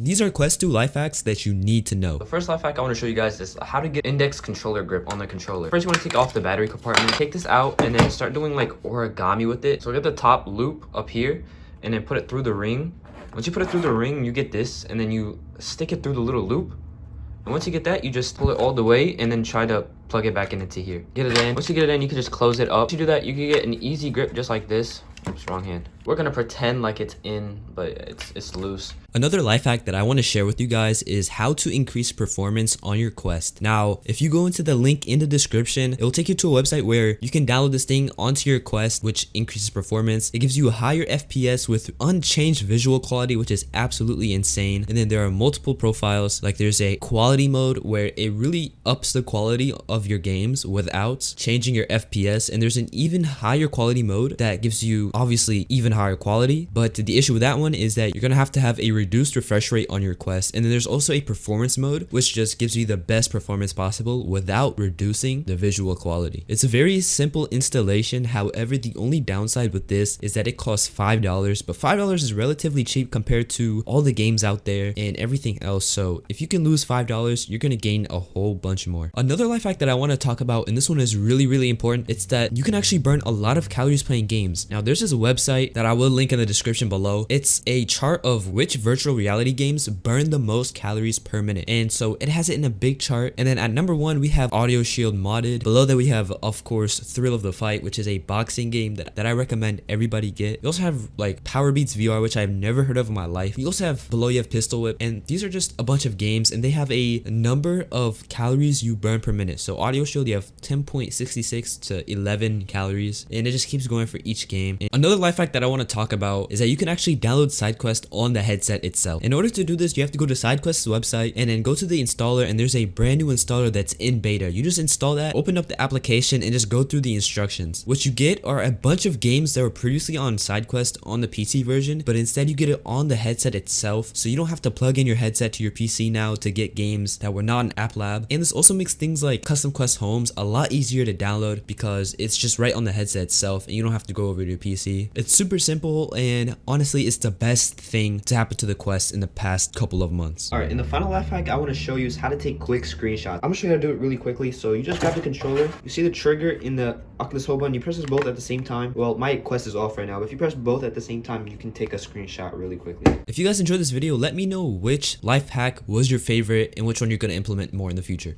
These are Quest 2 life hacks that you need to know. The first life hack I want to show you guys is how to get index controller grip on the controller. First, you want to take off the battery compartment, take this out, and then start doing like origami with it. So get the top loop up here, and then put it through the ring. Once you put it through the ring, you get this, and then you stick it through the little loop. And once you get that, you just pull it all the way, and then try to plug it back into here. Get it in. Once you get it in, you can just close it up. Once you do that, you can get an easy grip just like this. Oops, wrong hand. We're gonna pretend like it's in, but it's loose. Another life hack that I want to share with you guys is how to increase performance on your Quest. Now, if you go into the link in the description, it will take you to a website where you can download this thing onto your Quest, which increases performance. It gives you a higher FPS with unchanged visual quality, which is absolutely insane. And then there are multiple profiles, like there's a quality mode where it really ups the quality of your games without changing your FPS. And there's an even higher quality mode that gives you obviously even higher quality. But the issue with that one is that you're gonna have to have a reduced refresh rate on your Quest. And then there's also a performance mode, which just gives you the best performance possible without reducing the visual quality. It's a very simple installation. However, the only downside with this is that it costs $5, but $5 is relatively cheap compared to all the games out there and everything else. So if you can lose $5, you're gonna gain a whole bunch more. Another life hack that I want to talk about, and this one is really important, it's that you can actually burn a lot of calories playing games. Now there's this website that I will link in the description below. It's a chart of which virtual reality games burn the most calories per minute, and so it has it in a big chart. And then at number 1 we have Audio Shield modded. Below that we have, of course, Thrill of the Fight, which is a boxing game that I recommend everybody get. You also have like Power Beats VR, which I've never heard of in my life. You also have below, you have Pistol Whip, and these are just a bunch of games, and they have a number of calories you burn per minute. So Audio Shield, you have 10.66 to 11 calories, and it just keeps going for each game. And another life hack that I want to talk about is that you can actually download SideQuest on the headset itself. In order to do this, you have to go to SideQuest's website and then go to the installer, and there's a brand new installer that's in beta. You just install that, open up the application, and just go through the instructions. What you get are a bunch of games that were previously on SideQuest on the PC version, but instead you get it on the headset itself, so you don't have to plug in your headset to your PC now to get games that were not in App Lab. And this also makes things like Custom Quest Homes a lot easier to download because it's just right on the headset itself, and you don't have to go over to your PC. It's super simple, and honestly, it's the best thing to happen to the Quest in the past couple of months. Alright, and the final life hack I want to show you is how to take quick screenshots. I'm gonna show you how to do it really quickly. So you just grab the controller, you see the trigger in the Oculus home button, you press this both at the same time. Well, my Quest is off right now, but if you press both at the same time, you can take a screenshot really quickly. If you guys enjoyed this video, let me know which life hack was your favorite and which one you're going to implement more in the future.